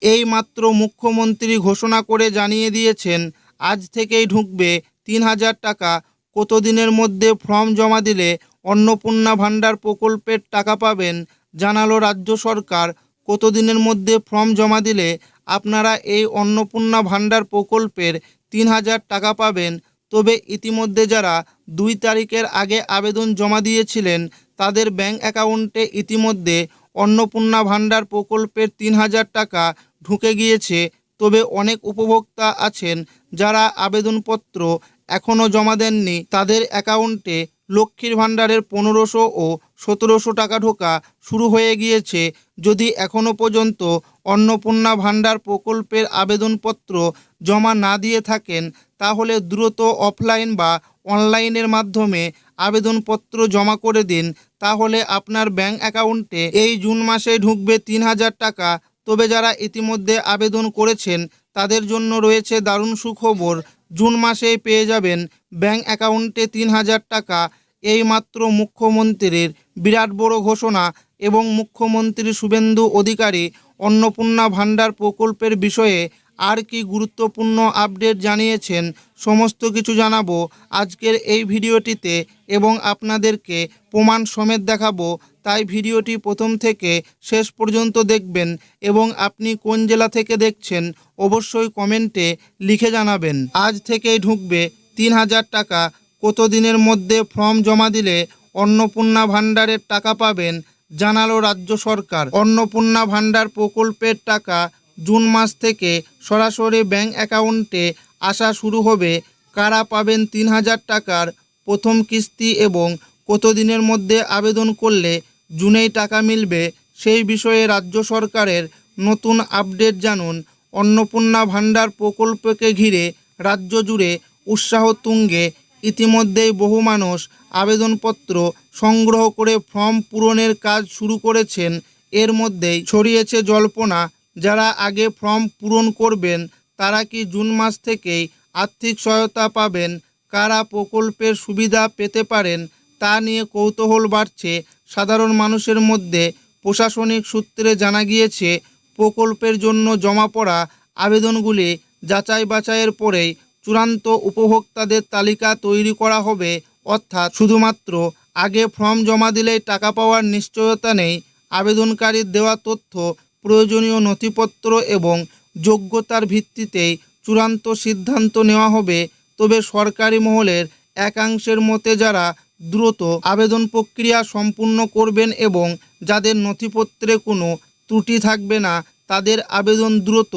এই মাত্র মুখ্যমন্ত্রী ঘোষণা করে জানিয়ে দিয়েছেন আজ থেকেই ঢুকবে ৩,০০০ টাকা। কতদিনের মধ্যে ফর্ম জমা দিলে অন্নপূর্ণা ভাণ্ডার প্রকল্পের টাকা পাবেন জানালো রাজ্য সরকার। কতদিনের মধ্যে ফর্ম জমা দিলে আপনারা এই অন্নপূর্ণা ভাণ্ডার প্রকল্পের ৩,০০০ টাকা পাবেন। তবে ইতিমধ্যে যারা ২ তারিখের আগে আবেদন জমা দিয়েছিলেন তাদের ব্যাংক অ্যাকাউন্টে ইতিমধ্যে অন্নপূর্ণা ভাণ্ডার প্রকল্পের ৩,০০০ টাকা ঢুকে গিয়েছে। তবে অনেক উপভোক্তা আছেন যারা আবেদনপত্র এখনও জমা দেননি, তাদের অ্যাকাউন্টে লক্ষ্মীর ভাণ্ডারের ১৫০০ ও ১৭০০ টাকা ঢোকা শুরু হয়ে গিয়েছে। যদি এখনও পর্যন্ত অন্নপূর্ণা ভাণ্ডার প্রকল্পের আবেদনপত্র জমা না দিয়ে থাকেন তাহলে দ্রুত অফলাইন বা অনলাইনের মাধ্যমে আবেদনপত্র জমা করে দিন। তাহলে আপনার ব্যাংক অ্যাকাউন্টে এই জুন মাসে ঢুকবে ৩,০০০ টাকা। তবে যারা ইতিমধ্যে আবেদন করেছেন তাদের জন্য রয়েছে দারুণ সুখবর। জুন মাসেই পেয়ে যাবেন ব্যাংক অ্যাকাউন্টে ৩,০০০ টাকা। এই মাত্র মুখ্যমন্ত্রীর বিরাট বড় ঘোষণা এবং মুখ্যমন্ত্রী শুভেন্দু অধিকারী অন্নপূর্ণা ভাণ্ডার প্রকল্পের বিষয়ে আর কি গুরুত্বপূর্ণ আপডেট জানিয়েছেন সমস্ত কিছু জানাবো আজকের এই ভিডিওটিতে এবং আপনাদেরকে প্রমাণ সমেত দেখাবো। তাই ভিডিওটি প্রথম থেকে শেষ পর্যন্ত দেখবেন এবং আপনি কোন জেলা থেকে দেখছেন অবশ্যই কমেন্টে লিখে জানাবেন। আজ থেকেই ঢুকবে ৩,০০০ টাকা। কতদিনের মধ্যে ফর্ম জমা দিলে অন্নপূর্ণা ভাণ্ডারের টাকা পাবেন জানালো রাজ্য সরকার। অন্নপূর্ণা ভাণ্ডার প্রকল্পের টাকা জুন মাস থেকে সরাসরি ব্যাংক অ্যাকাউন্টে আসা শুরু হবে। কারা পাবেন ৩,০০০ টাকার প্রথম কিস্তি এবং কতদিনের মধ্যে আবেদন করলে জুনেই টাকা মিলবে সেই বিষয়ে রাজ্য সরকারের নতুন আপডেট জানুন। অন্নপূর্ণা ভাণ্ডার প্রকল্পকে ঘিরে রাজ্য জুড়ে উৎসাহ তুঙ্গে। ইতিমধ্যেই বহু মানুষ আবেদনপত্র সংগ্রহ করে ফর্ম পূরণের কাজ শুরু করেছেন। এর মধ্যেই ছড়িয়েছে জল্পনা, যারা আগে ফর্ম পূরণ করবেন তারা কি জুন মাস থেকেই আর্থিক সহায়তা পাবেন? কারা প্রকল্পের সুবিধা পেতে পারেন তা নিয়ে কৌতূহল বাড়ছে সাধারণ মানুষের মধ্যে। প্রশাসনিক সূত্রে জানা গিয়েছে প্রকল্পের জন্য জমা পড়া আবেদনগুলি যাচাই বাছাইয়ের পরেই চূড়ান্ত উপভোক্তাদের তালিকা তৈরি করা হবে। অর্থাৎ শুধুমাত্র আগে ফর্ম জমা দিলেই টাকা পাওয়ার নিশ্চয়তা নেই। আবেদনকারীর দেওয়া তথ্য, প্রয়োজনীয় নথিপত্র এবং যোগ্যতার ভিত্তিতেই চূড়ান্ত সিদ্ধান্ত নেওয়া হবে। তবে সরকারি মহলের একাংশের মতে যারা দ্রুত আবেদন প্রক্রিয়া সম্পূর্ণ করবেন এবং যাদের নথিপত্রে কোনো ত্রুটি থাকবে না তাদের আবেদন দ্রুত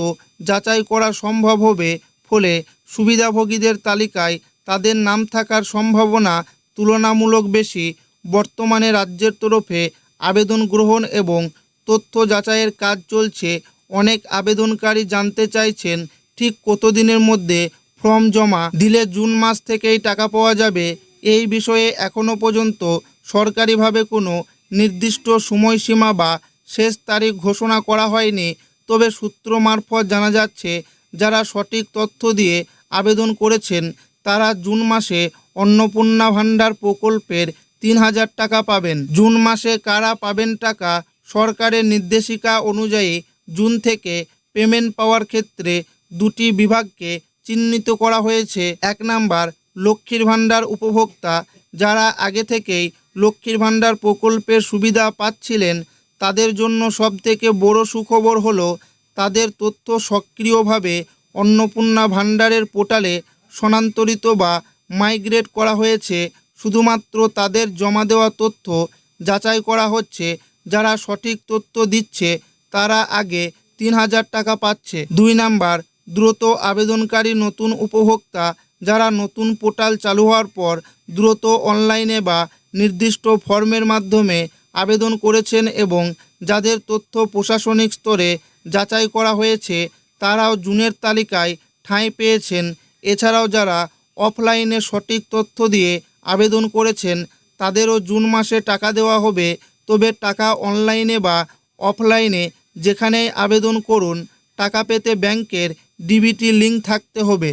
যাচাই করা সম্ভব হবে। ফলে সুবিধাভোগীদের তালিকায় তাদের নাম থাকার সম্ভাবনা তুলনামূলক বেশি। বর্তমানে রাজ্যের তরফে আবেদন গ্রহণ এবং তথ্য যাচাইয়ের কাজ চলছে। অনেক আবেদনকারী জানতে চাইছেন ঠিক কতদিনের মধ্যে ফর্ম জমা দিলে জুন মাস থেকেই টাকা পাওয়া যাবে। এই বিষয়ে এখনও পর্যন্ত সরকারিভাবে কোনো নির্দিষ্ট সময়সীমা বা শেষ তারিখ ঘোষণা করা হয়নি। তবে সূত্র মারফত জানা যাচ্ছে যারা সঠিক তথ্য দিয়ে আবেদন করেছেন তারা জুন মাসে অন্নপূর্ণা ভাণ্ডার প্রকল্পের ৩,০০০ টাকা পাবেন। জুন মাসে কারা পাবেন টাকা? সরকারের নির্দেশিকা অনুযায়ী জুন থেকে পেমেন্ট পাওয়ার ক্ষেত্রে দুটি বিভাগকে চিহ্নিত করা হয়েছে। ১ নাম্বার লক্ষ্মীর ভাণ্ডার উপভোক্তা। যারা আগে থেকেই লক্ষ্মীর ভাণ্ডার প্রকল্পের সুবিধা পাচ্ছিলেন তাদের জন্য সবথেকে বড় সুখবর হলো তাদের তথ্য সক্রিয়ভাবে অন্নপূর্ণা ভাণ্ডারের পোর্টালে স্থানান্তরিত বা মাইগ্রেট করা হয়েছে। শুধুমাত্র তাদের জমা দেওয়া তথ্য যাচাই করা হচ্ছে। যারা সঠিক তথ্য দিচ্ছে তারা আগে ৩,০০০ টাকা পাচ্ছে। ২ নাম্বার দ্রুত আবেদনকারী নতুন উপভোক্তা। যারা নতুন পোর্টাল চালু হওয়ার পর দ্রুত অনলাইনে বা নির্দিষ্ট ফর্মের মাধ্যমে আবেদন করেছেন এবং যাদের তথ্য প্রশাসনিক স্তরে যাচাই করা হয়েছে তারাও জুনের তালিকায় ঠাঁই পেয়েছেন। এছাড়াও যারা অফলাইনে সঠিক তথ্য দিয়ে আবেদন করেছেন তাদেরও জুন মাসে টাকা দেওয়া হবে। তবে টাকা অনলাইনে বা অফলাইনে যেখানেই আবেদন করুন টাকা পেতে ব্যাংকের ডিবিটি লিঙ্ক থাকতে হবে।